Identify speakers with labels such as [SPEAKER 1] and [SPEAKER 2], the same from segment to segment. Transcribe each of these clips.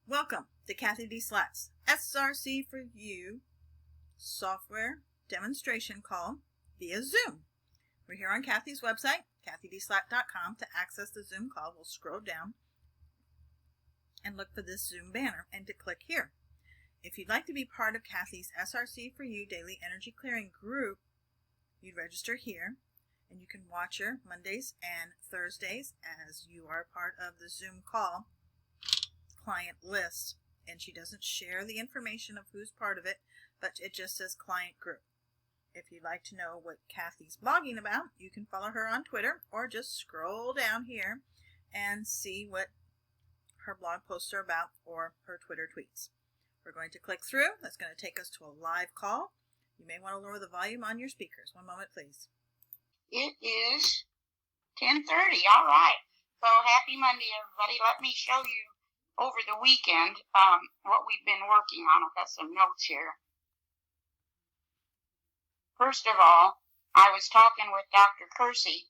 [SPEAKER 1] Welcome to CathyDSlaught's SRC4u software demonstration call via Zoom. We're here on Cathy's website, CathyDSlaght.com. To access the Zoom call, we'll scroll down and look for this Zoom banner and to click here. If you'd like to be part of Cathy's SRC4u Daily Energy Clearing group, you'd register here, and you can watch her Mondays and Thursdays as you are part of the Zoom call client list. And she doesn't share the information of who's part of it, but it just says client group. If you'd like to know what Cathy's blogging about, you can follow her on Twitter or just scroll down here and see what her blog posts are about or her Twitter tweets. We're going to click through. That's going to take us to a live call. You may want to lower the volume on your speakers. One moment, please.
[SPEAKER 2] It is 10:30. All right. So happy Monday, everybody. Let me show you over the weekend what we've been working on. I've got some notes here. First of all, I was talking with Dr. Kersey,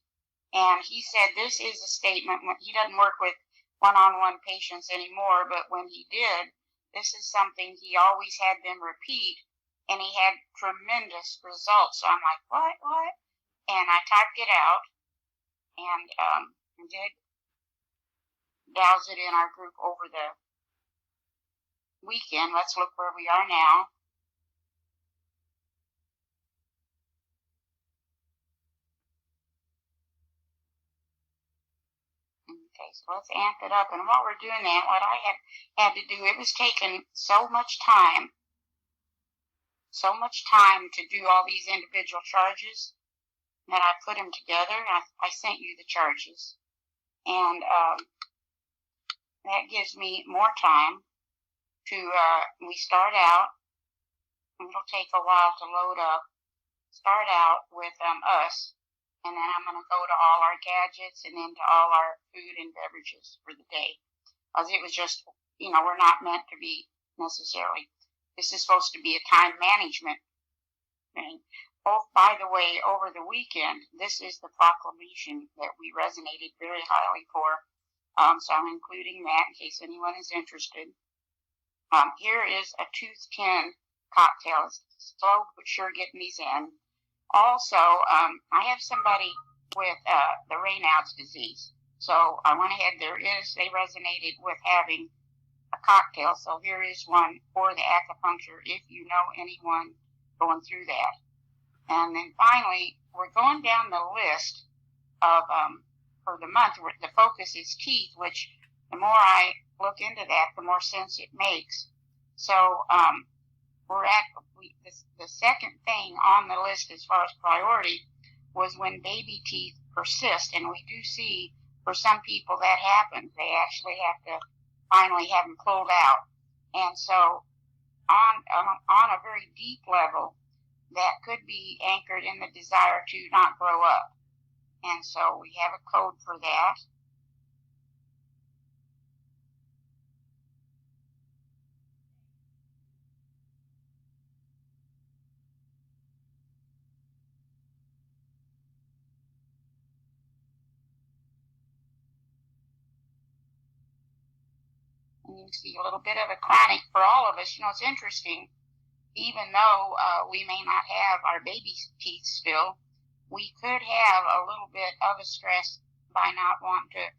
[SPEAKER 2] and he said this is a statement. He doesn't work with one-on-one patients anymore, but when he did, this is something he always had them repeat, and he had tremendous results. So I'm like, what? And I typed it out and did douse it in our group over the weekend. Let's look where we are now. Okay, so let's amp it up. And while we're doing that, what I had to do, it was taking so much time to do all these individual charges that I put them together. I sent you the charges. And that gives me more time to, we start out, it'll take a while to load up, start out with us, and then I'm going to go to all our gadgets and then to all our food and beverages for the day. Because it was just, we're not meant to be necessarily, this is supposed to be a time management thing. Oh, by the way, over the weekend, this is the proclamation that we resonated very highly for. So I'm including that in case anyone is interested. Here is a tooth 10 cocktail. It's slow but sure getting these in. Also, I have somebody with the Raynaud's disease. So I went ahead, they resonated with having a cocktail. So here is one for the acupuncture if you know anyone going through that. And then finally, we're going down the list of, for the month, the focus is teeth, which the more I look into that, the more sense it makes. So, the second thing on the list as far as priority was when baby teeth persist. And we do see for some people that happens. They actually have to finally have them pulled out. And so on a very deep level, that could be anchored in the desire to not grow up. And so we have a code for that. And you see a little bit of a chronic for all of us. It's interesting. Even though we may not have our baby teeth still, we could have a little bit of a stress by not wanting to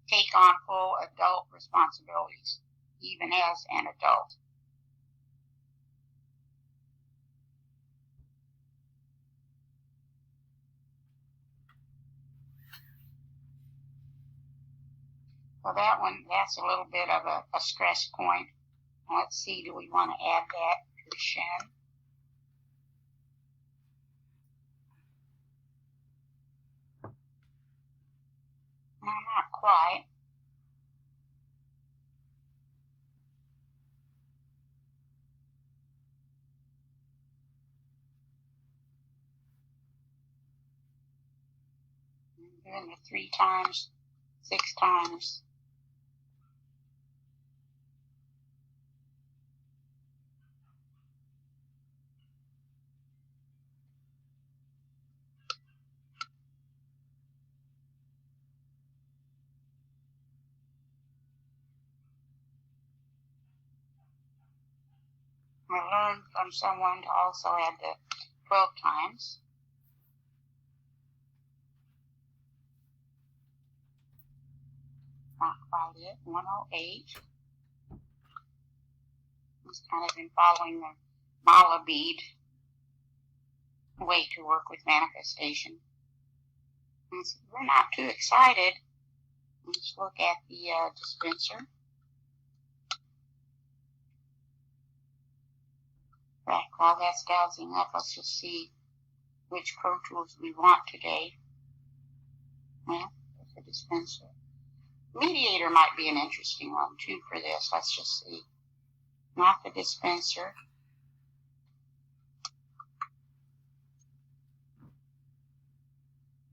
[SPEAKER 2] take on full adult responsibilities, even as an adult. Well, that's a little bit of a stress point. Let's see, do we want to add that to the shin? No, not quite. I'm doing it 3 times, 6 times. I learned from someone to also add the 12 times. Not quite it. 108. Just kind of been following the mala bead way to work with manifestation. And so we're not too excited. Let's look at the dispenser. Right, while that's dowsing up, let's just see which pro tools we want today. Well, there's the dispenser. Mediator might be an interesting one too for this. Let's just see. Not the dispenser.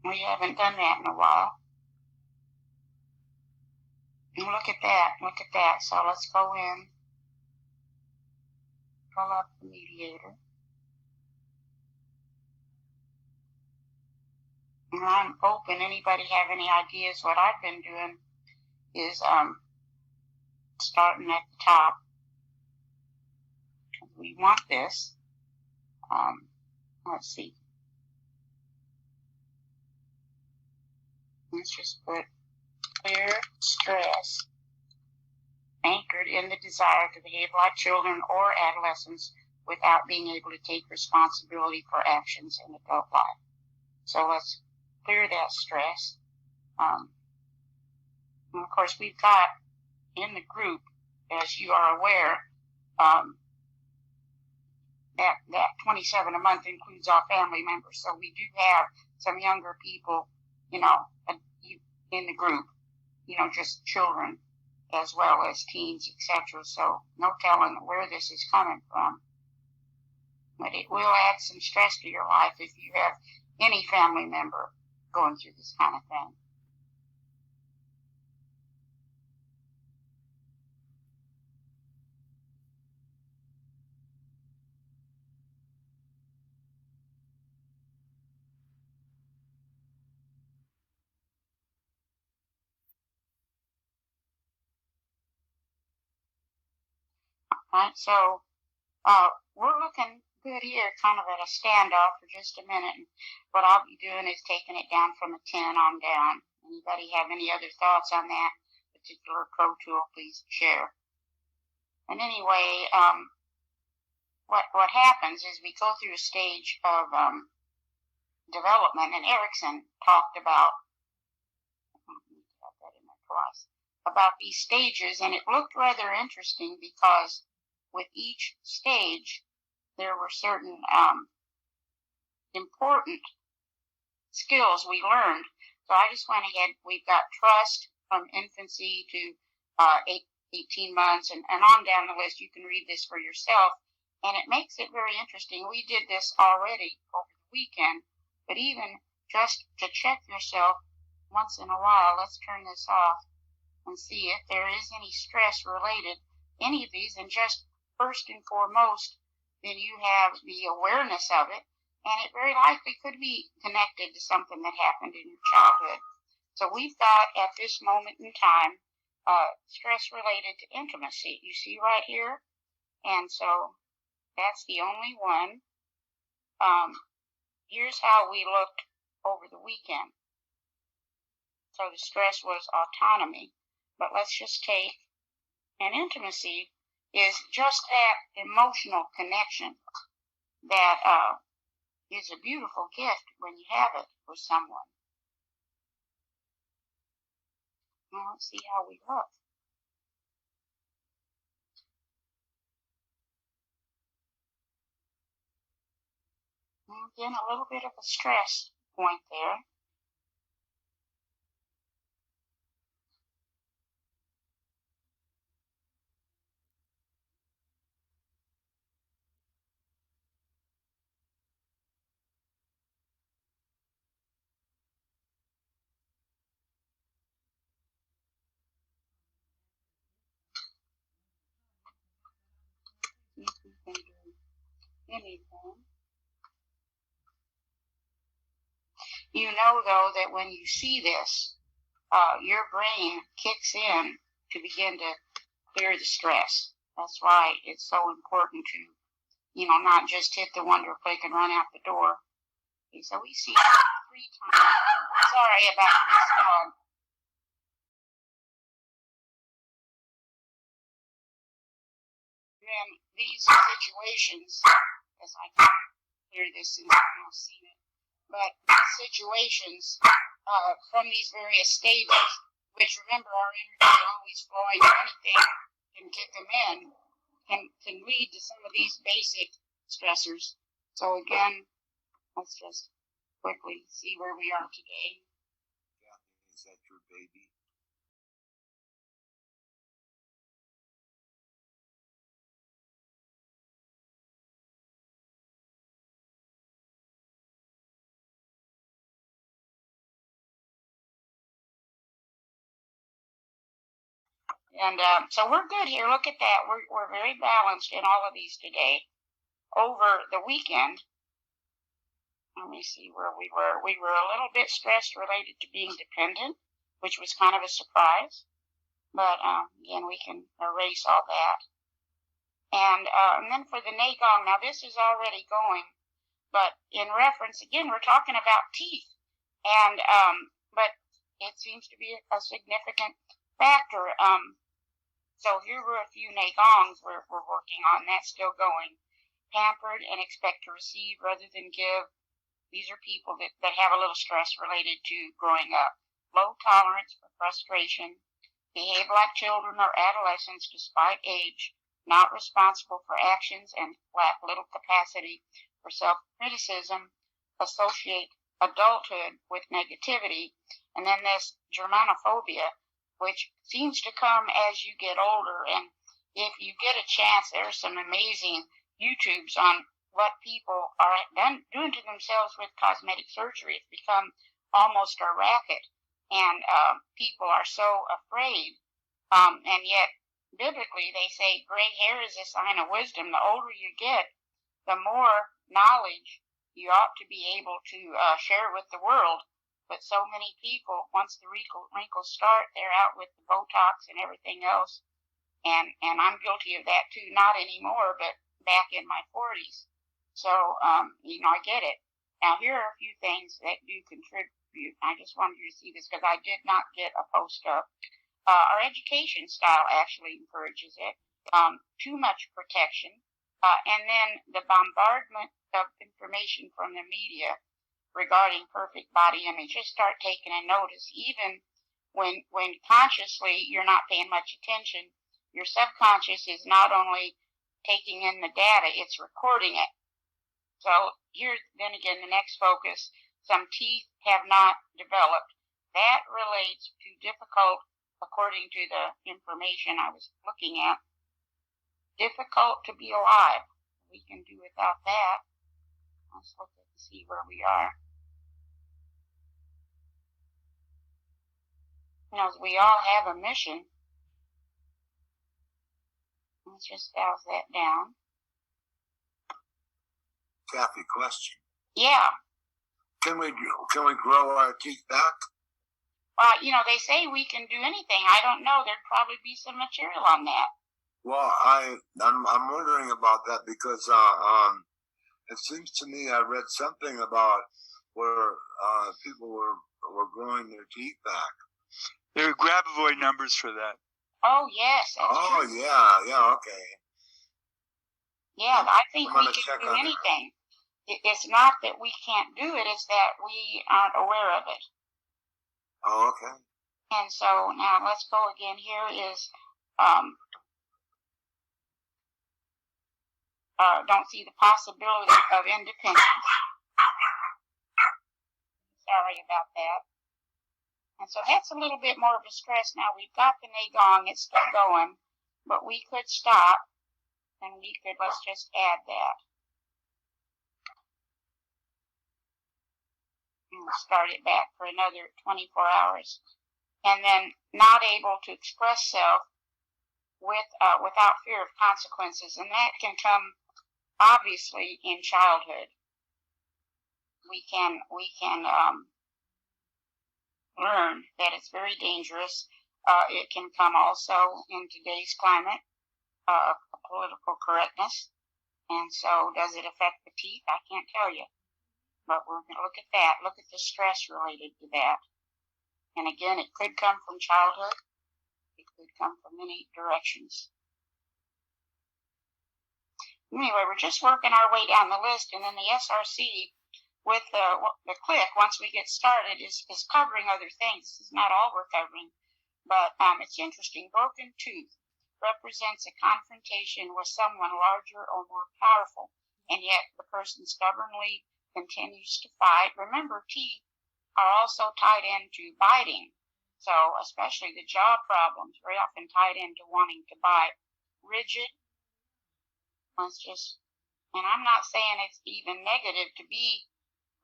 [SPEAKER 2] We haven't done that in a while. And look at that. Look at that. So let's go in. Pull up the mediator. And I'm open. Anybody have any ideas? What I've been doing is starting at the top. We want this. Let's see. Let's just put clear stress anchored in the desire to behave like children or adolescents without being able to take responsibility for actions in adult life. So let's clear that stress. And of course, we've got in the group, as you are aware, that 27 a month includes our family members. So we do have some younger people, in the group, just children as well as teens, etc. So no telling where this is coming from. But it will add some stress to your life if you have any family member going through this kind of thing. Right, so we're looking good here, kind of at a standoff for just a minute. And what I'll be doing is taking it down from a 10 on down. Anybody have any other thoughts on that particular pro tool? Please share. And anyway, what happens is we go through a stage of development, and Erickson talked about these stages, and it looked rather interesting because with each stage, there were certain important skills we learned. So I just went ahead. We've got trust from infancy to 18 months and on down the list. You can read this for yourself, and it makes it very interesting. We did this already over the weekend, but even just to check yourself once in a while, let's turn this off and see if there is any stress related any of these, and just first and foremost, then you have the awareness of it, and it very likely could be connected to something that happened in your childhood. So we've got, at this moment in time, stress related to intimacy. You see right here? And so that's the only one. Here's how we looked over the weekend. So the stress was autonomy. But let's just take, and intimacy is just that emotional connection that is a beautiful gift when you have it with someone. Now let's see how we look. And again, a little bit of a stress point there. See if we can do anything. You know, though, that when you see this, your brain kicks in to begin to clear the stress. That's why it's so important to not just hit the wonder click and run out the door. Okay, so we see 3 times. Sorry about this dog. Then these situations, as I can hear this since I've now seen it, but situations from these various stages, which remember our energy is always flowing, anything can kick them in, can lead to some of these basic stressors. So again, let's just quickly see where we are today.
[SPEAKER 3] Cathy, is that your baby?
[SPEAKER 2] And so we're good here. Look at that. We're very balanced in all of these today. Over the weekend, let me see where we were. We were a little bit stressed related to being dependent, which was kind of a surprise. But again, we can erase all that. And then for the Gong, now this is already going, but in reference, again, we're talking about teeth. And but it seems to be a significant factor. So here were a few Gongs we're working on. That's still going. Pampered and expect to receive rather than give. These are people that have a little stress related to growing up. Low tolerance for frustration. Behave like children or adolescents despite age. Not responsible for actions and lack little capacity for self-criticism. Associate adulthood with negativity. And then this germanophobia, which seems to come as you get older. And if you get a chance, there's some amazing YouTubes on what people are doing to themselves with cosmetic surgery. It's become almost a racket, and people are so afraid. And yet, biblically, they say gray hair is a sign of wisdom. The older you get, the more knowledge you ought to be able to share with the world. But so many people, once the wrinkles start, they're out with the Botox and everything else. And I'm guilty of that too, not anymore, but back in my 40s. So, I get it. Now, here are a few things that do contribute. I just wanted you to see this because I did not get a post up. Our education style actually encourages it. Too much protection. And then the bombardment of information from the media regarding perfect body image. Just start taking a notice. Even when consciously you're not paying much attention, your subconscious is not only taking in the data, it's recording it. So here, then again, the next focus, some teeth have not developed. That relates to difficult, according to the information I was looking at, difficult to be alive. We can do without that. Let's look and see where we are. We all have a mission. Let's just douse that down.
[SPEAKER 3] Cathy, question.
[SPEAKER 2] Yeah.
[SPEAKER 3] Can we grow our teeth back?
[SPEAKER 2] They say we can do anything. I don't know. There'd probably be some material on that.
[SPEAKER 3] Well, I'm wondering about that because it seems to me I read something about where people were growing their teeth back.
[SPEAKER 4] There are Grabavoid numbers for that.
[SPEAKER 2] Oh, yes. That's true.
[SPEAKER 3] Yeah, okay.
[SPEAKER 2] Yeah, I think we can do anything. It's not that we can't do it, it's that we aren't aware of it.
[SPEAKER 3] Oh, okay.
[SPEAKER 2] And so now let's go again. Here is, don't see the possibility of independence. Sorry about that. And so that's a little bit more of a stress. Now we've got the Gong, it's still going, but we could stop and let's just add that. And we'll start it back for another 24 hours. And then not able to express self without fear of consequences. And that can come obviously in childhood. We can learn that it's very dangerous. It can come also in today's climate, political correctness, And so does it affect the teeth? I can't tell you. But we're going to look at that. Look at the stress related to that. And again, it could come from childhood. It could come from many directions. Anyway, we're just working our way down the list, and then the SRC with the click, once we get started, is covering other things. This is not all we're covering, but it's interesting. Broken tooth represents a confrontation with someone larger or more powerful, and yet the person stubbornly continues to fight. Remember, teeth are also tied into biting, so especially the jaw problems, very often tied into wanting to bite. Rigid. And I'm not saying it's even negative to be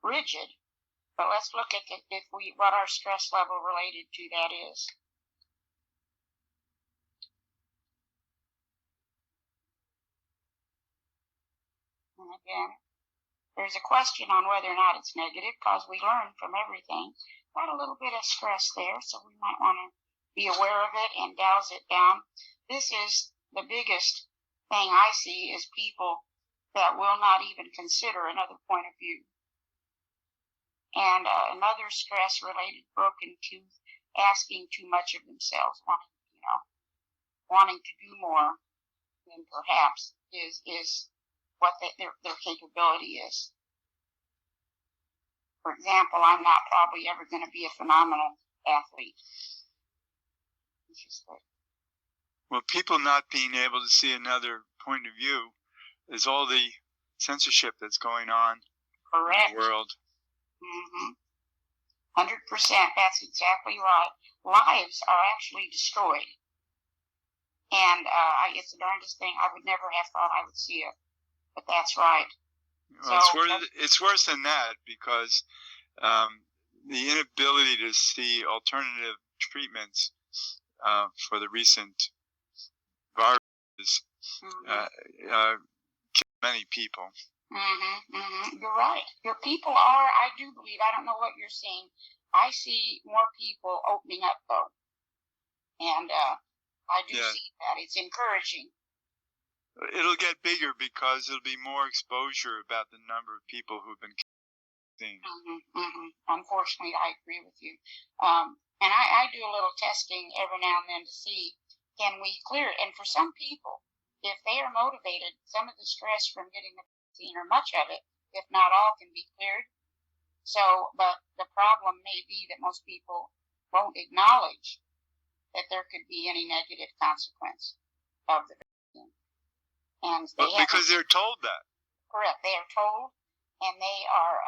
[SPEAKER 2] rigid, but let's look at what our stress level related to that is. And again, there's a question on whether or not it's negative, because we learn from everything. Got a little bit of stress there, so we might want to be aware of it and douse it down. This is the biggest thing I see, is people that will not even consider another point of view. And another stress-related broken tooth, asking too much of themselves, wanting to do more than perhaps is what their capability is. For example, I'm not probably ever going to be a phenomenal athlete.
[SPEAKER 4] Well, people not being able to see another point of view is all the censorship that's going on
[SPEAKER 2] Correct.
[SPEAKER 4] in the world.
[SPEAKER 2] 100%. That's exactly right. Lives are actually destroyed. And it's the darndest thing. I would never have thought I would see it. But that's right.
[SPEAKER 4] Well, it's worse than that, because the inability to see alternative treatments for the recent viruses kill many people.
[SPEAKER 2] You're right. Your people are, I do believe, I don't know what you're seeing. I see more people opening up, though. And I do see that. It's encouraging.
[SPEAKER 4] It'll get bigger because there'll be more exposure about the number of people who've been seen.
[SPEAKER 2] Unfortunately, I agree with you. And I do a little testing every now and then to see, can we clear it? And for some people, if they are motivated, some of the stress from getting the vaccine, or much of it, if not all, can be cleared. So, but the problem may be that most people won't acknowledge that there could be any negative consequence of the vaccine. And
[SPEAKER 4] because they're told that.
[SPEAKER 2] Correct. They are told, and they are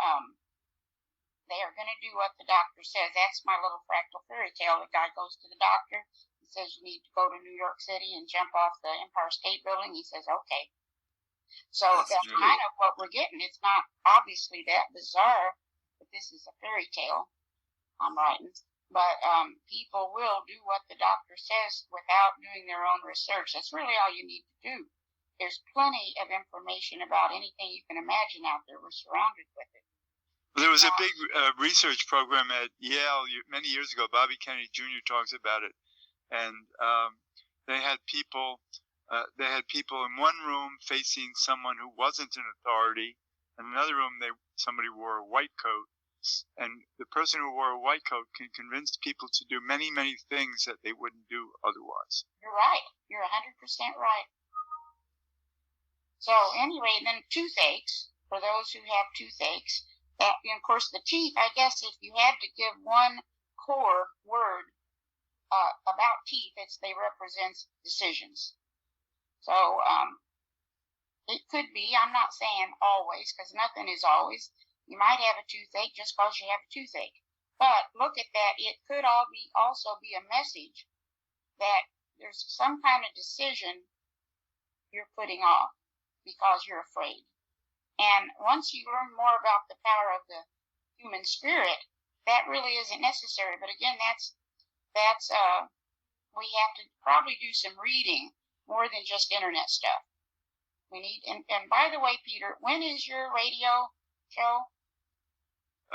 [SPEAKER 2] going to do what the doctor says. That's my little fractal fairy tale. The guy goes to the doctor. He says, you need to go to New York City and jump off the Empire State Building. He says, okay. So that's kind of what we're getting. It's not obviously that bizarre, but this is a fairy tale I'm writing. But people will do what the doctor says without doing their own research. That's really all you need to do. There's plenty of information about anything you can imagine out there. We're surrounded with it.
[SPEAKER 4] There was a big research program at Yale many years ago. Bobby Kennedy Jr. talks about it, and they had people in one room facing someone who wasn't an authority, and another room somebody wore a white coat, and the person who wore a white coat can convince people to do many, many things that they wouldn't do otherwise.
[SPEAKER 2] You're right. You're 100% right. So anyway, then toothaches, for those who have toothaches, that, and of course the teeth, I guess if you had to give one core word about teeth, they represent decisions. So it could be, I'm not saying always, because nothing is always. You might have a toothache just because you have a toothache. But look at that. It could also be a message that there's some kind of decision you're putting off because you're afraid. And once you learn more about the power of the human spirit, that really isn't necessary. But again, that's we have to probably do some reading more than just internet stuff. We need, and by the way, Peter, when is your radio show?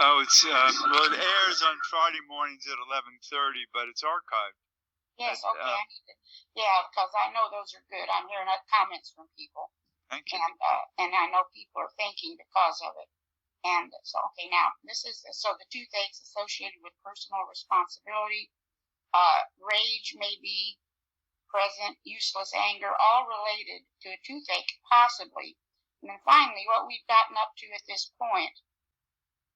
[SPEAKER 4] Oh, it airs on Friday mornings at 11:30, but it's archived.
[SPEAKER 2] Yes, okay. Because I know those are good. I'm hearing comments from people.
[SPEAKER 4] Thank you.
[SPEAKER 2] And I know people are thinking because of it. And so, okay, now this is so the toothaches associated with personal responsibility, rage may be present, useless anger, all related to a toothache, possibly. And then finally, what we've gotten up to at this point,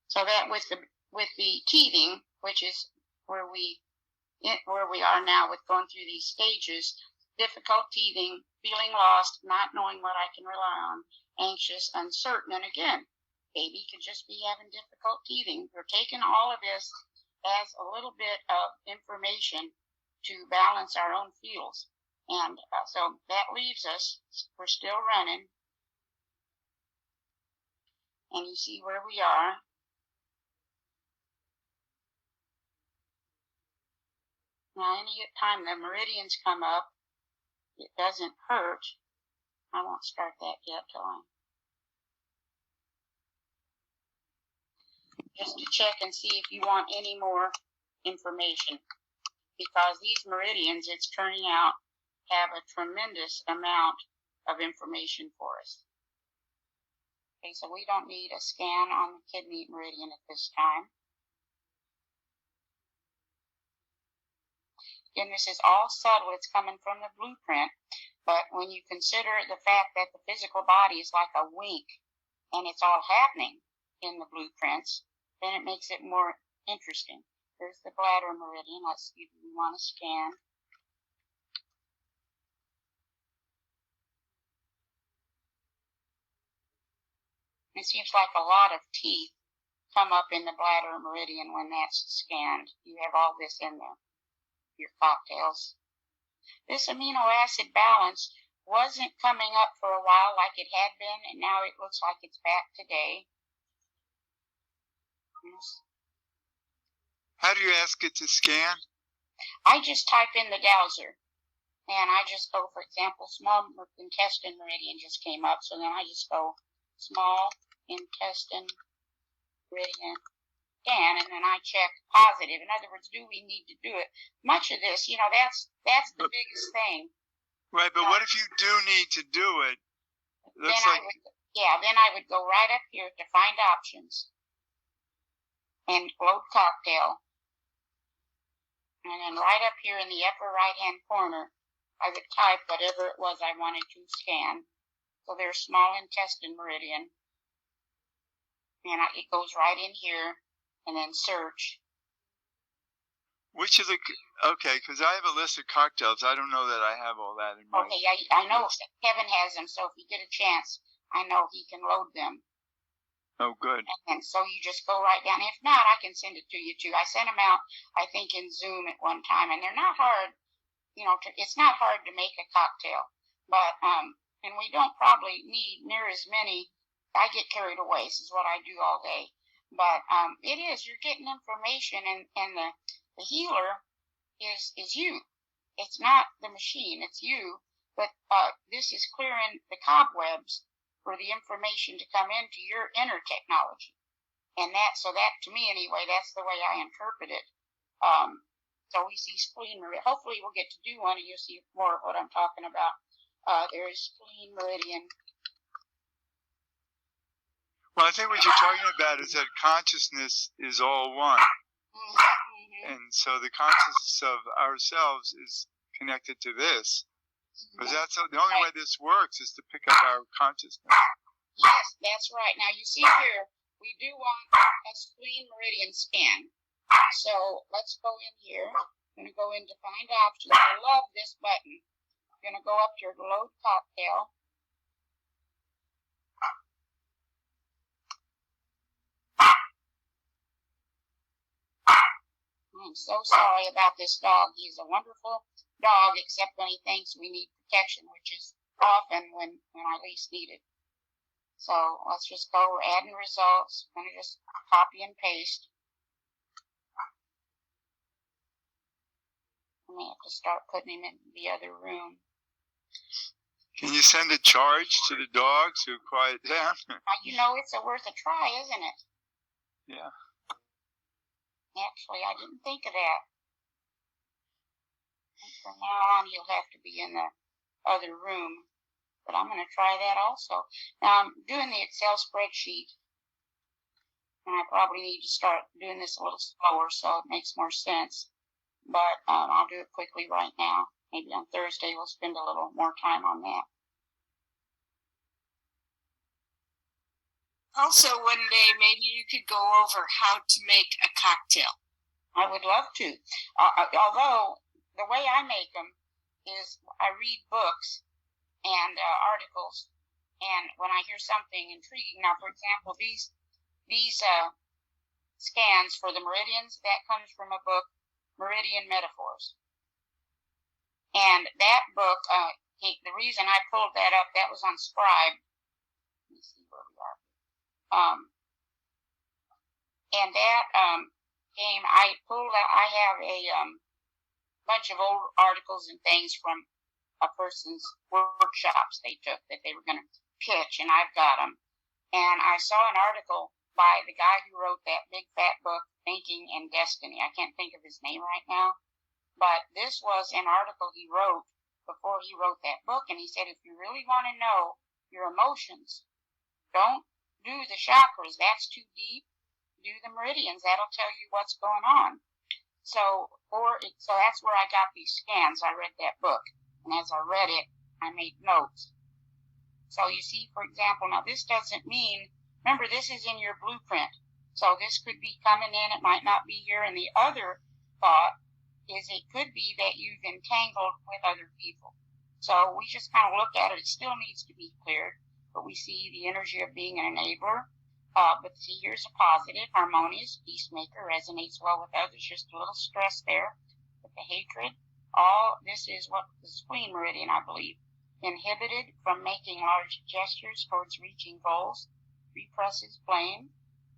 [SPEAKER 2] so that with the teething, which is where we are now with going through these stages, difficult teething, feeling lost, not knowing what I can rely on, anxious, uncertain, and again, baby could just be having difficult teething. We're taking all of this as a little bit of information to balance our own feels. And so that leaves us, we're still running. And you see where we are. Now, any time the meridians come up, it doesn't hurt. I won't start that yet till just to check and see if you want any more information. Because these meridians, it's turning out, have a tremendous amount of information for us. Okay, so we don't need a scan on the kidney meridian at this time. Again, this is all subtle. It's coming from the blueprint. But when you consider the fact that the physical body is like a wink and it's all happening in the blueprints, then it makes it more interesting. There's the bladder meridian. Let's see if we want to scan. It seems like a lot of teeth come up in the bladder meridian when that's scanned. You have all this in there, your cocktails. This amino acid balance wasn't coming up for a while like it had been, and now it looks like it's back today.
[SPEAKER 4] How do you ask it to scan?
[SPEAKER 2] I just type in the dowser, and I just go, for example, small intestine meridian just came up, so then I just go small intestine meridian scan, and then I check positive. In other words, do we need to do it? Much of this, that's the biggest thing.
[SPEAKER 4] Right, but what if you do need to do it?
[SPEAKER 2] Then I would go right up here to find options and load cocktail. And then right up here in the upper right-hand corner, I would type whatever it was I wanted to scan. So there's small intestine meridian. And it goes right in here, and then search.
[SPEAKER 4] Which of the, okay, because I have a list of cocktails. I don't know that I have all that in mind.
[SPEAKER 2] Okay, I know Kevin has them, so if you get a chance, I know he can load them.
[SPEAKER 4] Oh, good.
[SPEAKER 2] And so you just go right down. If not, I can send it to you too. I sent them out, I think, in Zoom at one time, and they're not hard. It's not hard to make a cocktail, but and we don't probably need near as many. I get carried away. This is what I do all day, but it is. You're getting information, and the healer is you. It's not the machine. It's you. But this is clearing the cobwebs for the information to come into your inner technology. And that to me anyway, that's the way I interpret it. So we see spleen meridian. Hopefully we'll get to do one and you'll see more of what I'm talking about. There is spleen meridian.
[SPEAKER 4] Well, I think what you're talking about is that consciousness is all one. Mm-hmm. And so the consciousness of ourselves is connected to this. Because that's the only way this works is to pick up our consciousness.
[SPEAKER 2] Yes, that's right. Now you see here, we do want a spleen meridian scan. So let's go in here. I'm going to go into find options. I love this button. I'm going to go up here to load cocktail. I'm so sorry about this dog. He's a wonderful dog, except when he thinks we need protection, which is often when I least need it. So let's just go. We're adding results. I'm going to just copy and paste. I may have to start putting him in the other room.
[SPEAKER 4] Can you send a charge to the dog to quiet down?
[SPEAKER 2] It's worth a try, isn't it?
[SPEAKER 4] Yeah.
[SPEAKER 2] Actually, I didn't think of that. And from now on, he'll have to be in the other room. but I'm going to try that also. Now, I'm doing the Excel spreadsheet, and I probably need to start doing this a little slower so it makes more sense. But I'll do it quickly right now. Maybe on Thursday we'll spend a little more time on that.
[SPEAKER 5] Also, one day maybe you could go over how to make a cocktail.
[SPEAKER 2] I would love to. Although the way I make them is I read books and articles, and when I hear something intriguing, now for example, these scans for the meridians, that comes from a book, Meridian Metaphors. And that book, the reason I pulled that up, that was on Scribe. Let me see where we are. And that game, I have a bunch of old articles and things from a person's workshops they took that they were going to pitch, and I've got them. And I saw an article by the guy who wrote that big fat book, Thinking and Destiny. I can't think of his name right now, but this was an article he wrote before he wrote that book, and he said, if you really want to know your emotions, don't do the chakras, that's too deep. Do the meridians, that'll tell you what's going on. So that's where I got these scans. I read that book, and as I read it, I made notes. So you see, for example, now this doesn't mean, remember, this is in your blueprint. So this could be coming in, it might not be here. And the other thought is it could be that you've entangled with other people. So we just kind of look at it. It still needs to be cleared, but we see the energy of being an enabler. But see, here's a positive, harmonious, peacemaker, resonates well with others, just a little stress there with the hatred. All this is what the spleen meridian, I believe, inhibited from making large gestures towards reaching goals, represses blame,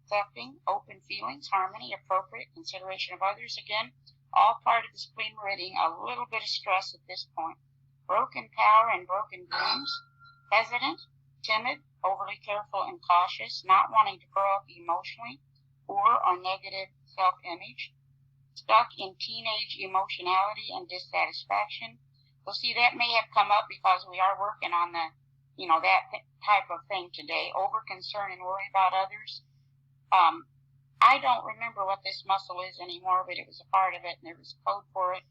[SPEAKER 2] accepting, open feelings, harmony, appropriate consideration of others. Again, all part of the spleen meridian, a little bit of stress at this point. Broken power and broken dreams, hesitant, timid, overly careful and cautious, not wanting to grow up emotionally, poor or negative self-image, stuck in teenage emotionality and dissatisfaction. Well, see, that may have come up because we are working on that type of thing today, over concern and worry about others. I don't remember what this muscle is anymore, but it was a part of it, and there was a code for it.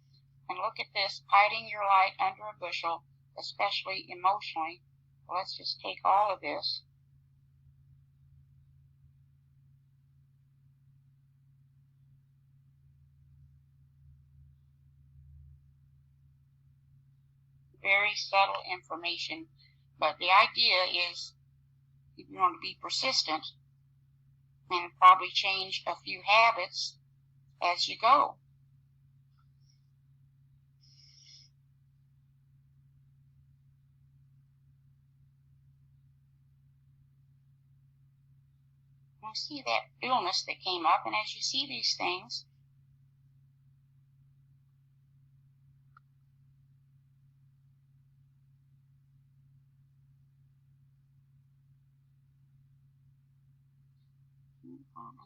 [SPEAKER 2] And look at this, hiding your light under a bushel, especially emotionally. Let's just take all of this. Very subtle information, but the idea is you want to be persistent and probably change a few habits as you go. You see that illness that came up, and as you see these things,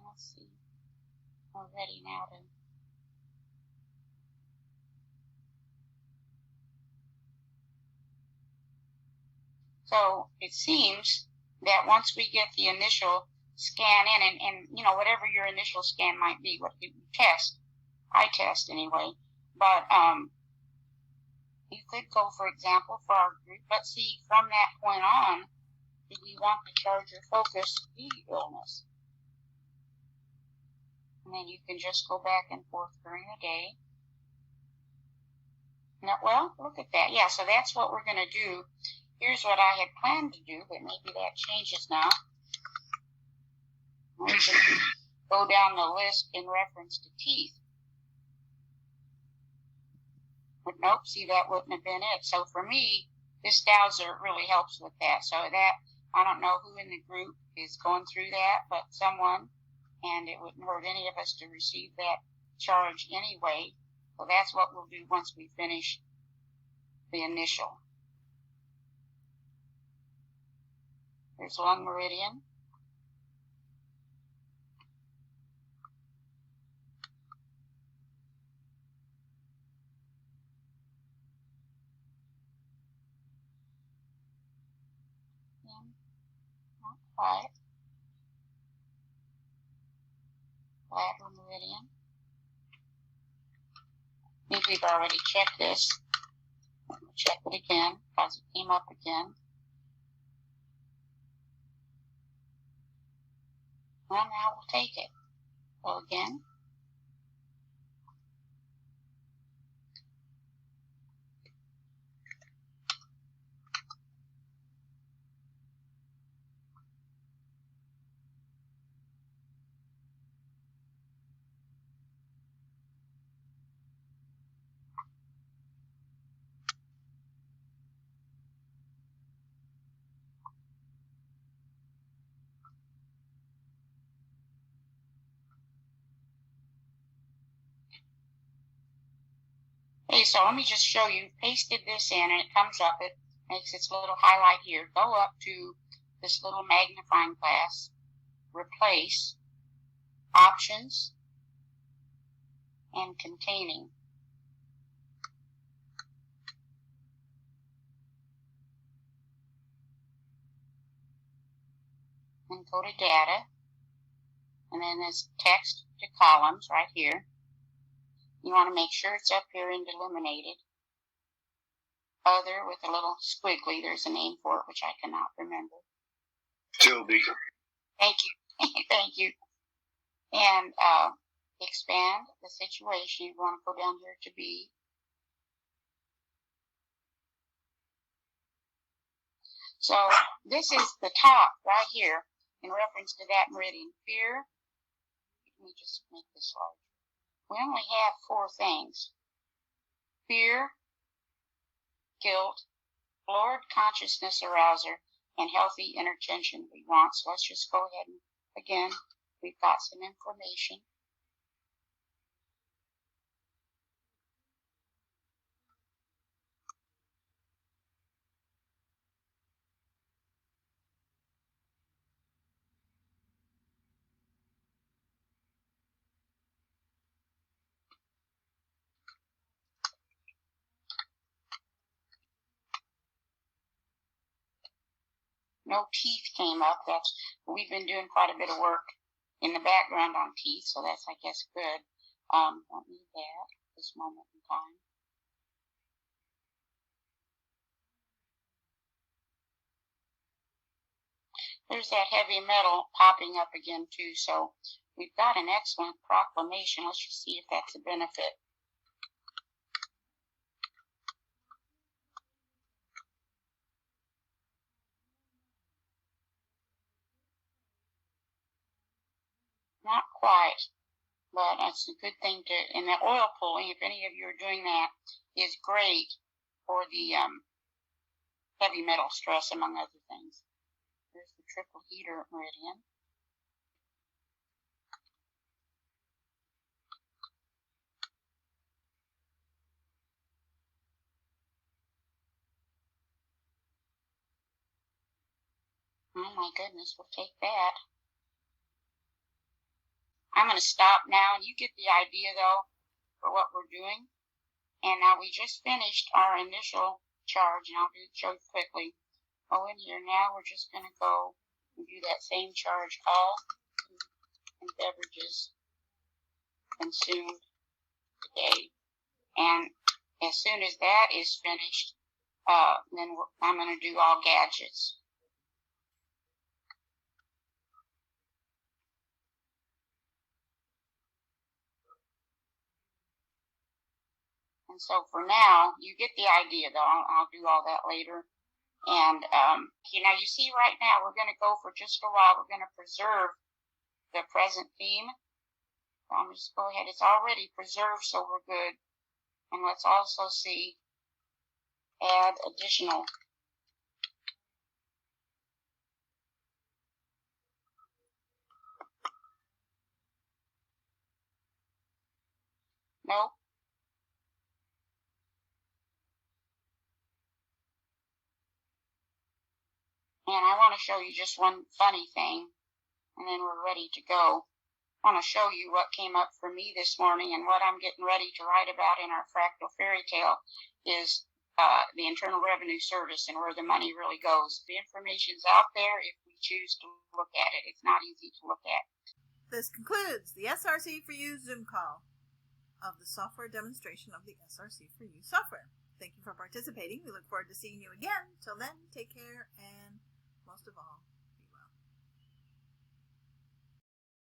[SPEAKER 2] let's see, we're ready now to so it seems that once we get the initial scan in, and whatever your initial scan might be, what you test, I test anyway, but you could go, for example, for our group, let's see, from that point on, do we want to charge your focus the illness? And then you can just go back and forth during the day. Now, well, look at that. Yeah, so that's what we're going to do. Here's what I had planned to do, but maybe that changes now. We can go down the list in reference to teeth. But nope, see, that wouldn't have been it. So for me, this dowser really helps with that. So that, I don't know who in the group is going through that, but someone, and it wouldn't hurt any of us to receive that charge anyway. So that's what we'll do once we finish the initial. There's lung meridian. Right. Lateral meridian. I think we've already checked this. Let me check it again because it came up again. Well, now we'll take it. Go again. Okay, so let me just show you. Pasted this in and it comes up. It makes its little highlight here. Go up to this little magnifying glass. Replace. Options. And containing. And go to data. And then there's text to columns right here. You want to make sure it's up here and illuminated. Other with a little squiggly. There's a name for it, which I cannot remember.
[SPEAKER 3] Tilde.
[SPEAKER 2] Thank you. Thank you. And expand the situation. You want to go down here to B. So this is the top right here in reference to that meridian. Fear. Let me just make this larger. We only have 4 things. Fear, guilt, floored consciousness arouser, and healthy inner tension we want. So let's just go ahead and, again, we've got some information. No teeth came up. We've been doing quite a bit of work in the background on teeth, so that's, I guess, good. Don't need that at this moment in time. There's that heavy metal popping up again, too, so we've got an excellent proclamation. Let's just see if that's a benefit. Not quite, but it's a good thing to, and the oil pulling, if any of you are doing that, is great for the heavy metal stress, among other things. There's the triple heater meridian. Oh my goodness, we'll take that. I'm going to stop now, and you get the idea, though, for what we're doing. And now we just finished our initial charge, and I'll show you quickly. Go in here now. We're just going to go and do that same charge. All food and beverages consumed today. And as soon as that is finished, then I'm going to do all gadgets. And so for now, you get the idea, though. I'll do all that later. And, now you see right now, we're going to go for just a while. We're going to preserve the present theme. So I'm just go ahead. It's already preserved, so we're good. And let's also see, add additional. Nope. And I want to show you just one funny thing, and then we're ready to go. I want to show you what came up for me this morning, and what I'm getting ready to write about in our fractal fairy tale is the Internal Revenue Service and where the money really goes. The information's out there if we choose to look at it. It's not easy to look at.
[SPEAKER 1] This concludes the SRC4u Zoom call of the software demonstration of the SRC4u software. Thank you for participating. We look forward to seeing you again. Till then, take care, and most of all,